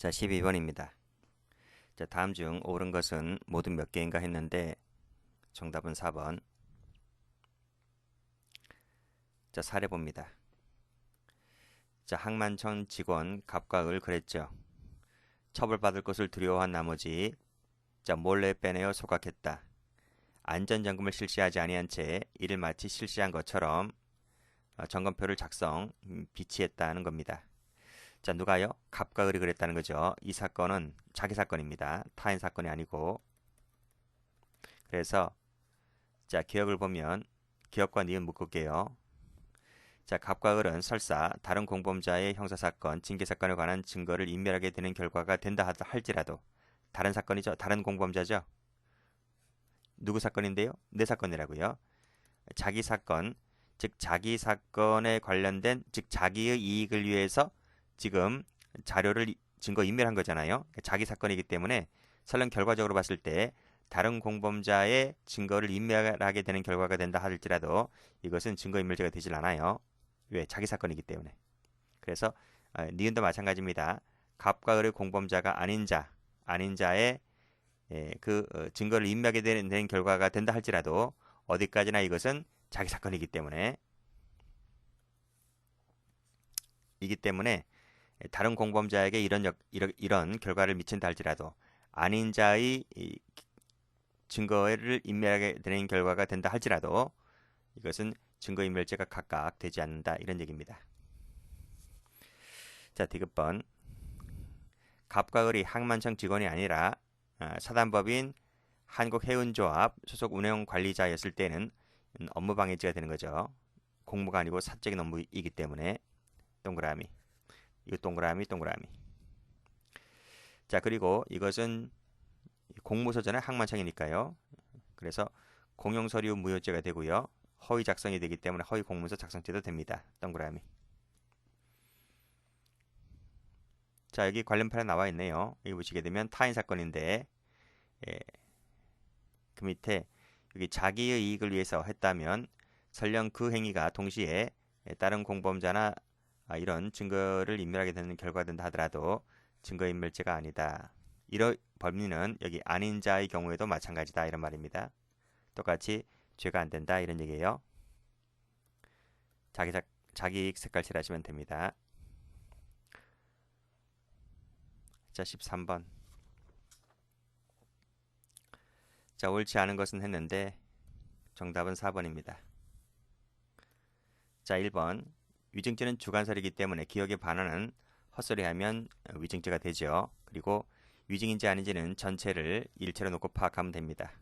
자, 12번입니다. 자, 다음 중 옳은 것은 모두 몇 개인가 했는데 정답은 4번. 자, 사례 봅니다. 자, 항만청 직원 갑과 을 그랬죠. 처벌받을 것을 두려워한 나머지 자, 몰래 빼내어 소각했다. 안전점검을 실시하지 아니한 채 이를 마치 실시한 것처럼 점검표를 비치했다는 겁니다. 자, 누가요? 갑과 을이 그랬다는 거죠. 이 사건은 자기 사건입니다. 타인 사건이 아니고. 그래서 자, 기억을 보면 기억과 니은 묶을게요. 자, 갑과 을은 설사 다른 공범자의 형사사건, 징계사건에 관한 증거를 인멸하게 되는 결과가 된다 할지라도 다른 사건이죠. 다른 공범자죠. 누구 사건인데요? 내 사건이라고요. 자기 사건, 즉 자기 사건에 관련된, 즉 자기의 이익을 위해서 지금 자료를 증거 인멸한 거잖아요. 자기 사건이기 때문에 설령 결과적으로 봤을 때 다른 공범자의 증거를 인멸하게 되는 결과가 된다 할지라도 이것은 증거인멸죄가 되질 않아요. 왜? 자기 사건이기 때문에. 그래서 니은도 마찬가지입니다. 갑과 을의 공범자가 아닌 자의 증거를 인멸하게 되는 결과가 된다 할지라도 어디까지나 이것은 자기 사건이기 때문에 다른 공범자에게 이런 결과를 미친다 할지라도 아닌 자의 증거를 인멸하게 되는 결과가 된다 할지라도 이것은 증거인멸죄가 각각 되지 않는다 이런 얘기입니다. 자, 디귿번 갑과 을이 항만청 직원이 아니라 사단법인 한국해운조합 소속 운영관리자였을 때는 업무방해죄가 되는 거죠. 공무가 아니고 사적인 업무이기 때문에 동그라미. 이거 동그라미. 자, 그리고 이것은 공무서전의 항만청이니까요. 그래서 공용서류 무효죄가 되고요. 허위 작성이 되기 때문에 허위 공문서 작성죄도 됩니다. 동그라미. 자, 여기 관련판에 나와 있네요. 여기 보시게 되면 타인 사건인데 그 밑에 여기 자기의 이익을 위해서 했다면 설령 그 행위가 동시에 다른 공범자나 이런 증거를 인멸하게 되는 결과가 된다 하더라도 증거인멸죄가 아니다. 이런 범위는 여기 아닌 자의 경우에도 마찬가지다 이런 말입니다. 똑같이 죄가 안 된다 이런 얘기예요. 자기 색깔 칠하시면 됩니다. 자, 13번. 자, 옳지 않은 것은 했는데 정답은 4번입니다. 자, 1번. 위증죄는 주관설이기 때문에 기억에 반하는 헛소리하면 위증죄가 되죠. 그리고 위증인지 아닌지는 전체를 일체로 놓고 파악하면 됩니다.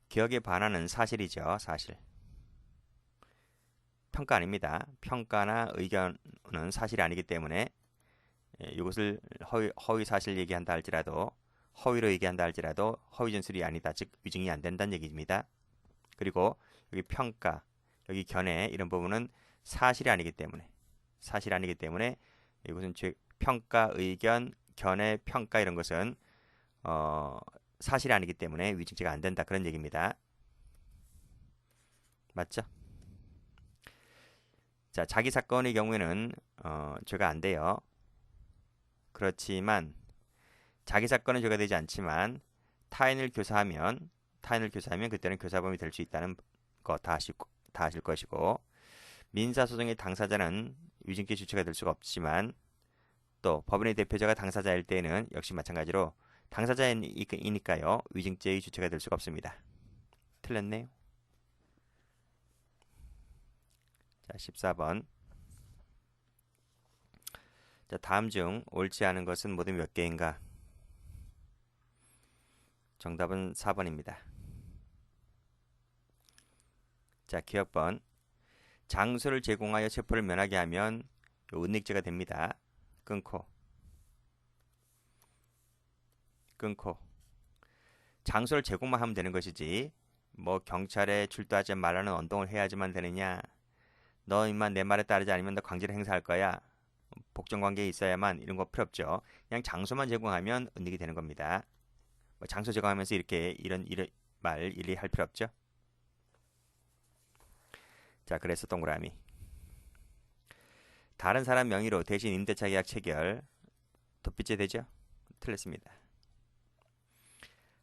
기억에 반하는 사실이죠. 사실. 평가 아닙니다. 평가나 의견은 사실이 아니기 때문에 이것을 허위 사실 얘기한다 할지라도 허위로 얘기한다 할지라도 허위 진술이 아니다. 즉 위증이 안 된다는 얘기입니다. 그리고 여기 평가, 여기 견해 이런 부분은 사실이 아니기 때문에 이것은 평가, 의견, 견해, 평가 이런 것은 사실이 아니기 때문에 위증죄가 안 된다 그런 얘기입니다. 맞죠? 자, 자기 사건의 경우에는 죄가 안 돼요. 그렇지만 자기 사건은 죄가 되지 않지만 타인을 교사하면 그때는 교사범이 될 수 있다는 거 다 아실 것이고 민사소송의 당사자는 위증죄 주체가 될 수가 없지만 또 법원의 대표자가 당사자일 때에는 역시 마찬가지로 당사자이니까요 위증죄의 주체가 될 수가 없습니다. 틀렸네요. 자, 14번. 자, 다음 중 옳지 않은 것은 모두 몇 개인가? 정답은 4번입니다. 자, 기억번. 장소를 제공하여 체포를 면하게 하면 은닉죄가 됩니다. 끊고. 장소를 제공만 하면 되는 것이지 뭐 경찰에 출두하지 말라는 언동을 해야지만 되느냐. 너 임마 내 말에 따르지 않으면 너 강제로 행사할 거야. 복종 관계에 있어야만 이런 거 필요 없죠. 그냥 장소만 제공하면 은닉이 되는 겁니다. 뭐 장소 제공하면서 이런 말 일일이 할 필요 없죠. 자, 그래서 동그라미. 다른 사람 명의로 대신 임대차 계약 체결. 덧빗째 되죠? 틀렸습니다.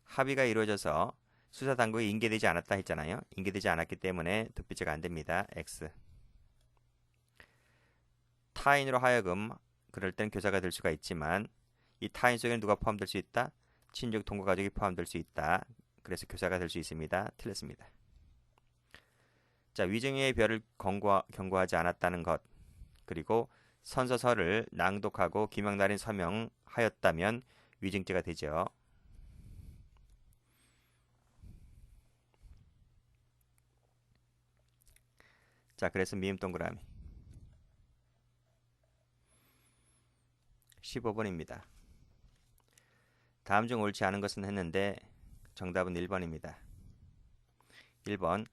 합의가 이루어져서 수사당국이 인계되지 않았다 했잖아요. 인계되지 않았기 때문에 덧빗째가 안됩니다. X. 타인으로 하여금 그럴 땐 교사가 될 수가 있지만 이 타인 속에는 누가 포함될 수 있다? 친족, 동거, 가족이 포함될 수 있다. 그래서 교사가 될 수 있습니다. 틀렸습니다. 자, 위증의 별을 경고하지 않았다는 것, 그리고 선서서를 낭독하고 기명날인 서명하였다면 위증죄가 되죠. 자, 그래서 미음 동그라미 15번입니다. 다음 중 옳지 않은 것은 했는데 정답은 1번입니다. 1번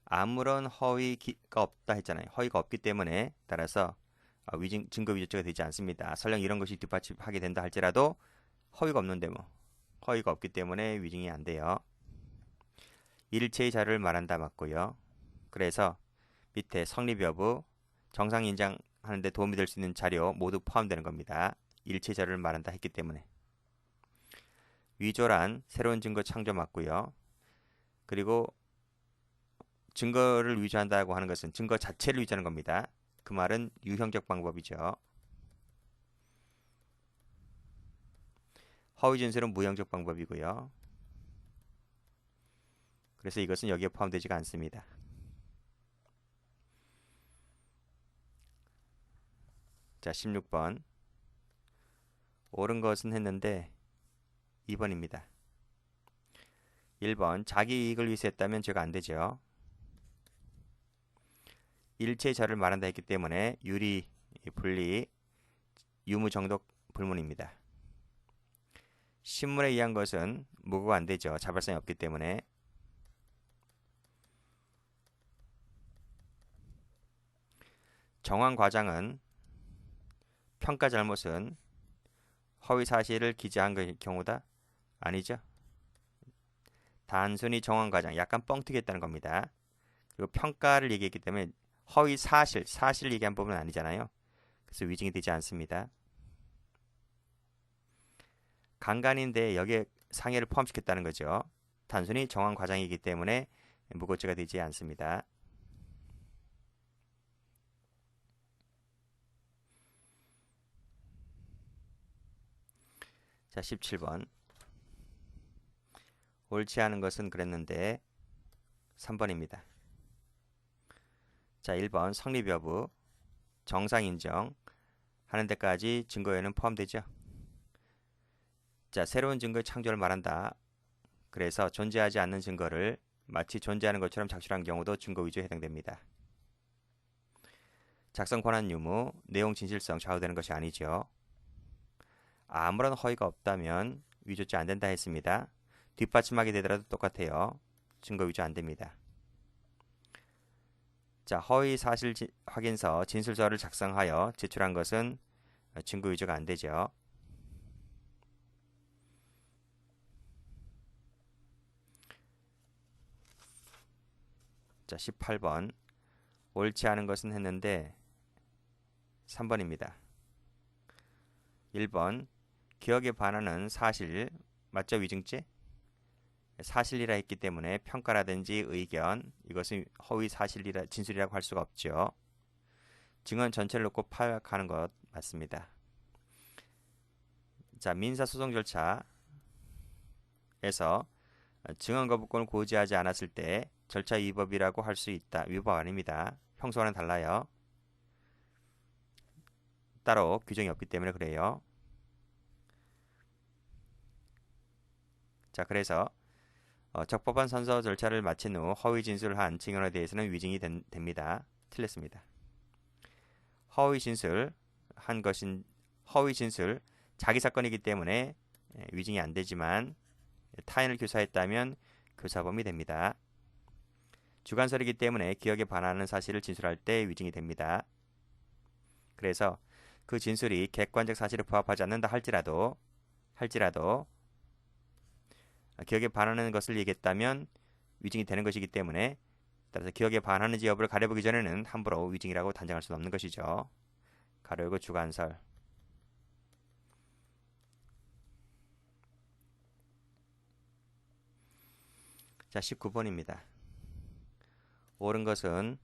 아무런 허위가 없다 했잖아요. 허위가 없기 때문에 따라서 증거 위조죄가 되지 않습니다. 설령 이런 것이 뒷받침하게 된다 할지라도 허위가 없는데 허위가 없기 때문에 위증이 안 돼요. 일체의 자료를 말한다 맞고요. 그래서 밑에 성립 여부, 정상 인정하는 데 도움이 될 수 있는 자료 모두 포함되는 겁니다. 일체의 자료를 말한다 했기 때문에. 위조란 새로운 증거 창조 맞고요. 그리고 증거를 위조한다고 하는 것은 증거 자체를 위조하는 겁니다. 그 말은 유형적 방법이죠. 허위 진술은 무형적 방법이고요. 그래서 이것은 여기에 포함되지가 않습니다. 자, 16번. 옳은 것은 했는데 2번입니다. 1번 자기 이익을 위해서 했다면 죄가 안 되죠. 일체의 자료를 말한다 했기 때문에 유리, 분리, 유무정독 불문입니다. 신문에 의한 것은 무고가 안 되죠. 자발성이 없기 때문에. 정황 과장은 평가 잘못은 허위 사실을 기재한 경우다? 아니죠. 단순히 정황 과장, 약간 뻥튀기했다는 겁니다. 그리고 평가를 얘기했기 때문에 허위 사실을 얘기한 부분은 아니잖아요. 그래서 위증이 되지 않습니다. 강간인데 여기에 상해를 포함시켰다는 거죠. 단순히 정황 과장이기 때문에 무고죄가 되지 않습니다. 자, 17번. 옳지 않은 것은 그랬는데 3번입니다. 자, 1번 성립 여부, 정상 인정 하는 데까지 증거에는 포함되죠. 자, 새로운 증거의 창조를 말한다. 그래서 존재하지 않는 증거를 마치 존재하는 것처럼 작실한 경우도 증거 위조에 해당됩니다. 작성 권한 유무, 내용 진실성 좌우되는 것이 아니죠. 아무런 허위가 없다면 위조죄 안 된다 했습니다. 뒷받침하게 되더라도 똑같아요. 증거 위조 안 됩니다. 자, 허위 사실 확인서 진술서를 작성하여 제출한 것은 증거 위조가 안 되죠. 자, 18번. 옳지 않은 것은 했는데 3번입니다. 1번. 기억에 반하는 사실 맞죠? 위증죄? 사실이라 했기 때문에 평가라든지 의견 이것은 허위 사실이라 진술이라고 할 수가 없죠. 증언 전체를 놓고 파악하는 것 맞습니다. 자, 민사소송 절차에서 증언 거부권을 고지하지 않았을 때 절차 위법이라고 할 수 있다. 위법 아닙니다. 평소와는 달라요. 따로 규정이 없기 때문에 그래요. 자, 그래서 적법한 선서 절차를 마친 후 허위 진술을 한 증언에 대해서는 위증이 됩니다. 틀렸습니다. 허위 진술 자기 사건이기 때문에 위증이 안 되지만 타인을 교사했다면 교사범이 됩니다. 주관설이기 때문에 기억에 반하는 사실을 진술할 때 위증이 됩니다. 그래서 그 진술이 객관적 사실에 부합하지 않는다 할지라도 기억에 반하는 것을 얘기했다면 위증이 되는 것이기 때문에 따라서 기억에 반하는지 여부를 가려보기 전에는 함부로 위증이라고 단정할 수는 없는 것이죠. 가로 열고 주관설. 자, 19번입니다. 옳은 것은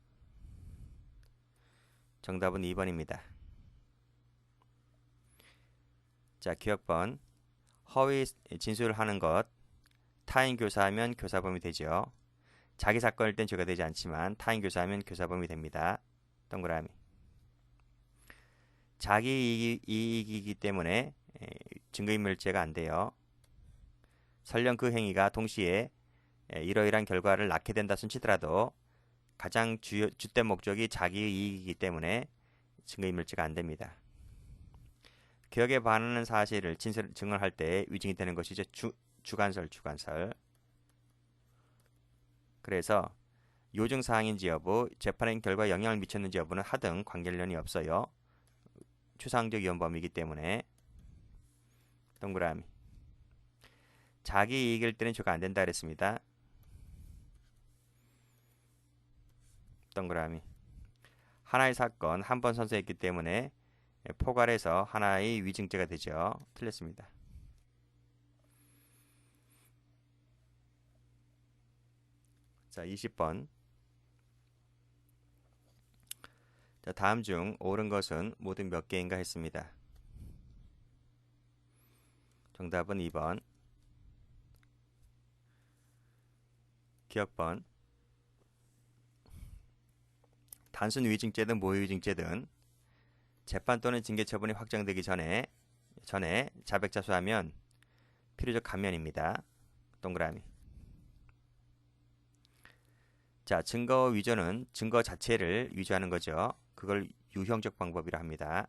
정답은 2번입니다. 자, 기억번. 허위 진술을 하는 것. 타인 교사하면 교사범이 되죠. 자기 사건일 땐 죄가 되지 않지만 타인 교사하면 교사범이 됩니다. 동그라미. 자기 이익이기 때문에 증거인멸죄가 안 돼요. 설령 그 행위가 동시에 이러이러한 결과를 낳게 된다 손치더라도 가장 주된 목적이 자기의 이익이기 때문에 증거인멸죄가 안 됩니다. 기억에 반하는 사실을 증언할 때 위증이 되는 것이죠. 주관설. 그래서 요증사항인지 여부, 재판의 결과에 영향을 미쳤는지 여부는 하등 관계련이 없어요. 추상적 위헌범이기 때문에. 동그라미. 자기 이익일 때는 죄가 안 된다 그랬습니다. 동그라미. 하나의 사건 한 번 선서했기 때문에 포괄해서 하나의 위증죄가 되죠. 틀렸습니다. 자, 20번. 자, 다음 중 옳은 것은 모두 몇 개인가 했습니다. 정답은 2번. 기억번. 단순 위증죄든 모의 위증죄든 재판 또는 징계 처분이 확정되기 전에 자백자수하면 필요적 감면입니다. 동그라미. 자, 증거 위조는 증거 자체를 위조하는 거죠. 그걸 유형적 방법이라 합니다.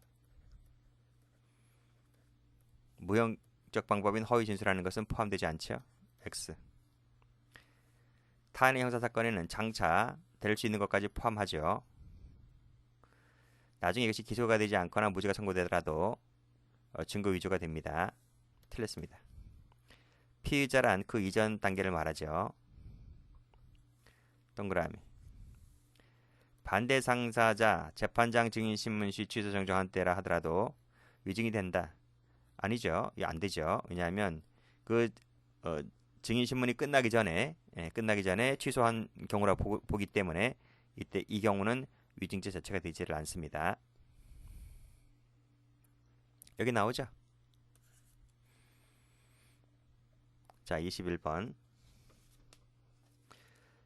무형적 방법인 허위 진술하는 것은 포함되지 않죠. X. 타인의 형사사건에는 장차 될 수 있는 것까지 포함하죠. 나중에 이것이 기소가 되지 않거나 무죄가 선고되더라도 증거 위조가 됩니다. 틀렸습니다. 피의자란 그 이전 단계를 말하죠. 동그라미. 반대 당사자 재판장 증인 신문 시 취소 정정한 때라 하더라도 위증이 된다. 아니죠. 안 되죠. 왜냐하면 그 증인 신문이 끝나기 전에 취소한 경우라 보기 때문에 이때 이 경우는 위증죄 자체가 되지를 않습니다. 여기 나오죠. 자, 21번.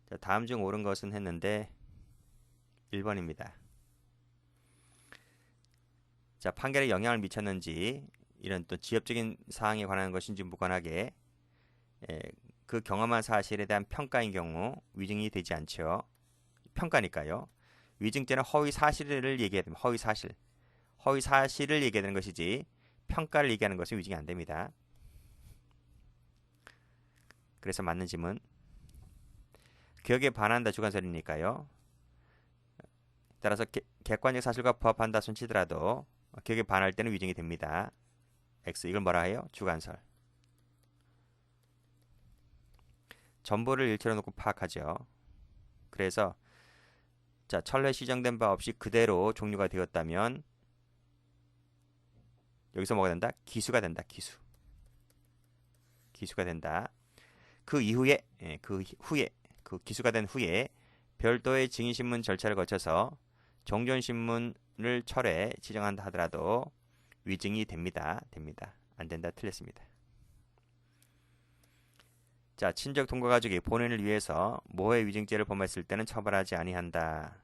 자, 다음 중 옳은 것은 했는데 1번입니다. 자, 판결에 영향을 미쳤는지 이런 또 지엽적인 사항에 관한 것인지 무관하게 그 경험한 사실에 대한 평가인 경우 위증이 되지 않죠. 평가니까요. 위증죄는 허위 사실을 얘기해야 됩니다. 허위 사실을 얘기해야 되는 것이지 평가를 얘기하는 것은 위증이 안 됩니다. 그래서 맞는 질문. 기억에 반한다 주관설이니까요. 따라서 객관적 사실과 부합한다 손치더라도 기억에 반할 때는 위증이 됩니다. X. 이걸 뭐라 해요? 주관설. 전부를 일체로 놓고 파악하죠. 그래서 자, 철회 시정된 바 없이 그대로 종료가 되었다면 여기서 뭐가 된다? 기수가 된다. 기수가 된다. 그 기수가 된 후에 별도의 증인신문 절차를 거쳐서 종전신문을 철회 지정한다 하더라도 위증이 됩니다. 안 된다. 틀렸습니다. 자, 친족 동거 가족이 본인을 위해서 모해 위증죄를 범했을 때는 처벌하지 아니한다.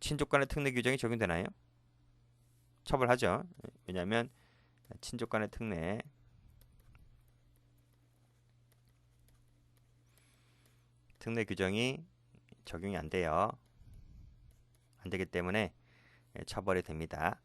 친족 간의 특례 규정이 적용되나요? 처벌하죠. 왜냐하면 친족 간의 특례 규정이 적용이 안 돼요. 안 되기 때문에 처벌이 됩니다.